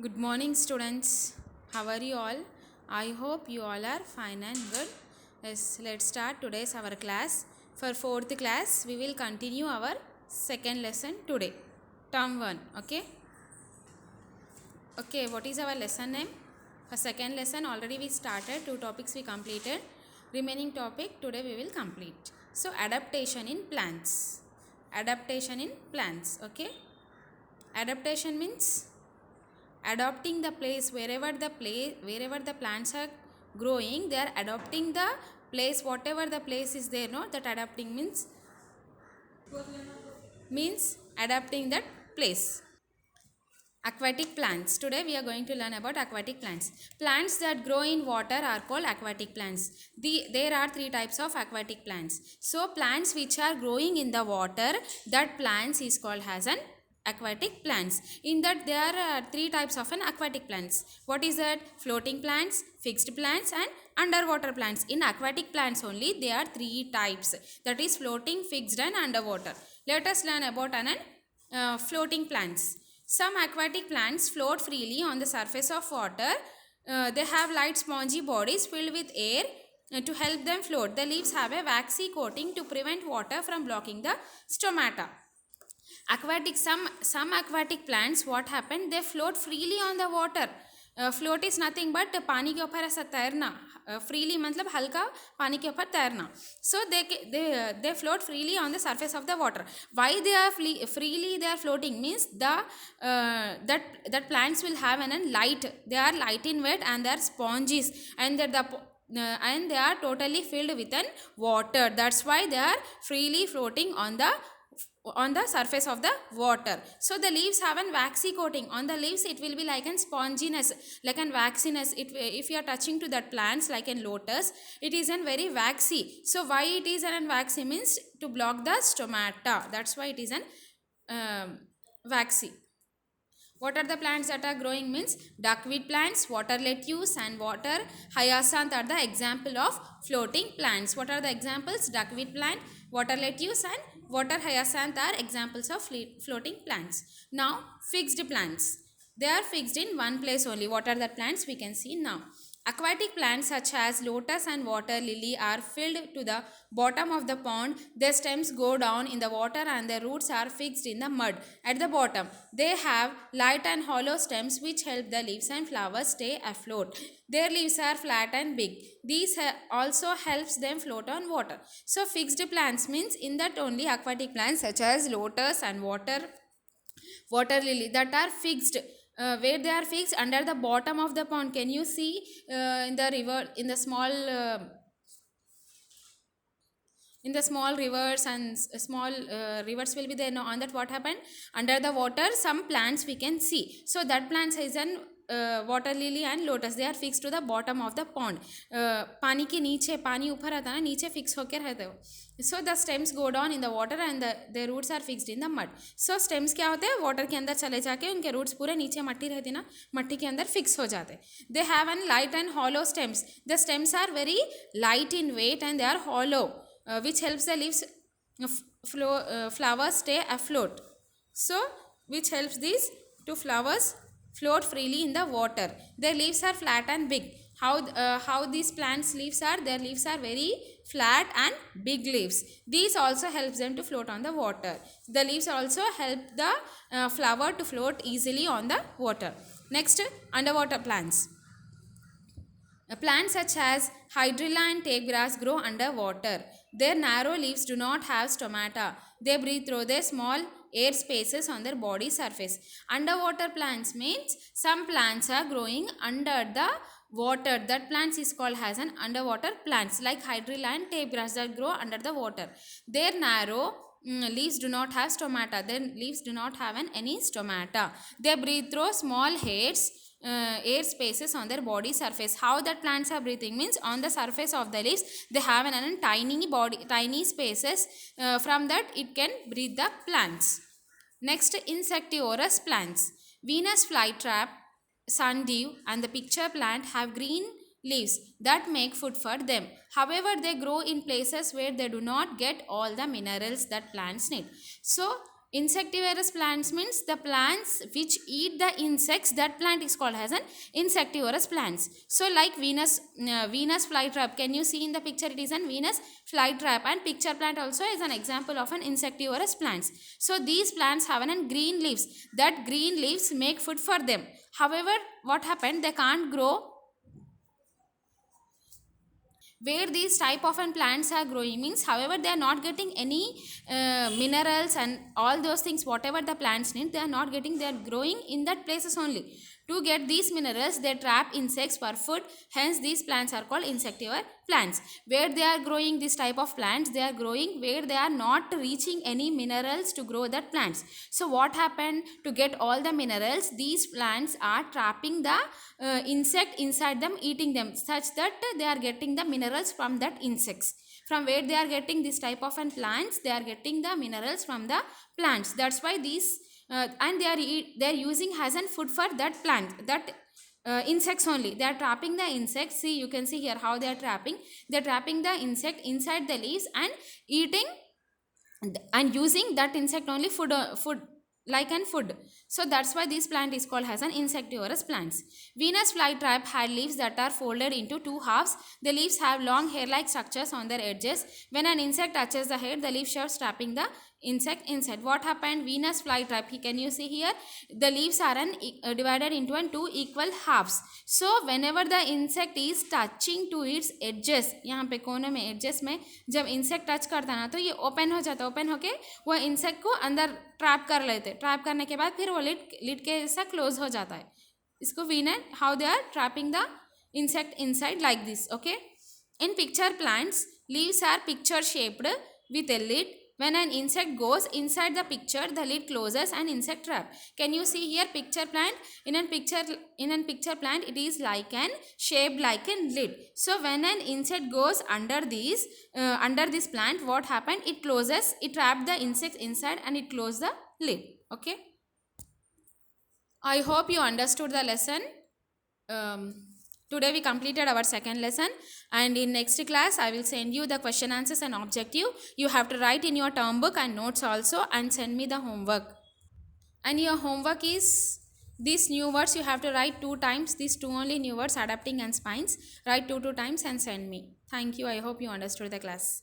Good morning, students. How are you all? I hope you all are fine and good. Yes, let's start today's our class. For fourth class, we will continue our second lesson today. Term 1. Okay. Okay, what is our lesson name? For second lesson, already we started. Two topics we completed. Remaining topic today we will complete. So, adaptation in plants. Adaptation in plants. Okay. Adaptation means adopting the place wherever the plants are growing, they are adopting the place, whatever the place is there, no, that adapting means adapting that place. Aquatic plants. Today we are going to learn about aquatic plants. Plants that grow in water are called aquatic plants. There are three types of aquatic plants. So plants which are growing in the water, that plants is called as an aquatic plants. In that there are three types of an aquatic plants. What is that? Floating plants, fixed plants and underwater plants. In aquatic plants only there are three types, that is floating, fixed and underwater. Let us learn about floating plants. Some aquatic plants float freely on the surface of water. They have light spongy bodies filled with air to help them float. The leaves have a waxy coating to prevent water from blocking the stomata. Aquatic, some aquatic plants, what happened, they float freely on the water. Float is nothing but पानी के ऊपर ऐसा तैरना. Freely मतलब हल्का पानी के ऊपर तैरना. So they float freely on the surface of the water. Why they are freely they are floating means that plants will have an light. They are light in weight and they are sponges, and and they are totally filled with an water. That's why they are freely floating on the surface of the water. So the leaves have an waxy coating. On the leaves it will be like an sponginess, like an waxiness. If you are touching to that plants like in lotus, it is an very waxy. So why it is an waxy means to block the stomata. That's why it is an waxy. What are the plants that are growing means duckweed plants, water lettuce and water hyacinth are the example of floating plants. What are the examples? Duckweed plant, water lettuce and water hyacinth are examples of floating plants. Now fixed plants. They are fixed in one place only. What are the plants? We can see now. Aquatic plants such as lotus and water lily are filled to the bottom of the pond. Their stems go down in the water and their roots are fixed in the mud at the bottom. They have light and hollow stems which help the leaves and flowers stay afloat. Their leaves are flat and big. These also helps them float on water. So fixed plants means in that only aquatic plants such as lotus and water lily that are fixed. Where they are fixed under the bottom of the pond. Can you see in the river, in the small rivers and small rivers will be there. Now on that what happened, under the water some plants we can see. So that plants is an water lily and lotus, they are fixed to the bottom of the pond. पानी के नीचे, पानी ऊपर आता है ना, नीचे fix होकर रहते हो. So the stems go down in the water and the roots are fixed in the mud. So stems क्या होते हैं, water के अंदर चले जाके उनके roots पूरे नीचे मट्टी रहती ना, मट्टी के अंदर fix हो जाते. They have an light and hollow stems. The stems are very light in weight and they are hollow, which helps the leaves flowers stay afloat. So which helps these two flowers float freely in the water. Their leaves are flat and big. How these plants leaves are, their leaves are very flat and big leaves. These also helps them to float on the water. The leaves also help the flower to float easily on the water. Next, underwater plants. Plants such as hydrilla and tape grass grow underwater. Their narrow leaves do not have stomata. They breathe through their small air spaces on their body surface. Underwater plants means some plants are growing under the water. That plants is called as an underwater plants, like hydrilla and tape grass that grow under the water. Their narrow leaves do not have stomata. Their leaves do not have any stomata. They breathe through small hairs, air spaces on their body surface. How that plants are breathing means on the surface of the leaves they have an tiny spaces. From that it can breathe the plants. Next, insectivorous plants. Venus flytrap, sundew and the picture plant have green leaves that make food for them. However, they grow in places where they do not get all the minerals that plants need. So Insectivorous plants means the plants which eat the insects. That plant is called as an insectivorous plants. So like Venus flytrap, can you see in the picture? It is an Venus flytrap, and picture plant also is an example of an insectivorous plants. So these plants have an green leaves. That green leaves make food for them. However, what happened? They can't grow where these type of plants are growing means, however they are not getting any minerals and all those things whatever the plants need, they are not getting, they are growing in that places only. To get these minerals, they trap insects for food. Hence these plants are called insectivore plants. Where they are growing this type of plants, they are growing where they are not reaching any minerals to grow that plants. So what happened? To get all the minerals, these plants are trapping the insect inside them, eating them, such that they are getting the minerals from that insects. From where they are getting this type of plants, they are getting the minerals from the plants. That's why these and they are using as an food for that plant, that insects only. They are trapping the insects. See, you can see here how they are trapping. They are trapping the insect inside the leaves and eating and using that insect only food like an food. So that's why this plant is called as an insectivorous plants. Venus flytrap had leaves that are folded into two halves. The leaves have long hair-like structures on their edges. When an insect touches the head, the leaf starts trapping the insect inside. What happened? Venus flytrap, can you see here? The leaves are divided into two equal halves. So whenever the insect is touching to its edges, यहाँ पे कोनों में edges में जब insect touch करता ना, तो ये open हो जाता, open होके वो insect को अंदर ट्रैप कर लेते. ट्रैप करने के बाद फिर वो लिड के ऐसा क्लोज हो जाता है. इसको Wiener, how they are trapping the insect inside like this. Okay. In picture plants, leaves are picture shaped with a lid. When an insect goes inside the picture, the lid closes and insect trap. Can you see here picture plant? In a picture plant, it is like an shaped like a lid. So when an insect goes under this plant, what happened? It closes, it trapped the insects inside and it closed the lid. Okay. I hope you understood the lesson. Today we completed our second lesson, and in next class I will send you the question answers and objective. You have to write in your term book and notes also, and send me the homework. And your homework is these new words you have to write 2 times. These 2 only new words, adapting and spines. Write 2 times and send me. Thank you. I hope you understood the class.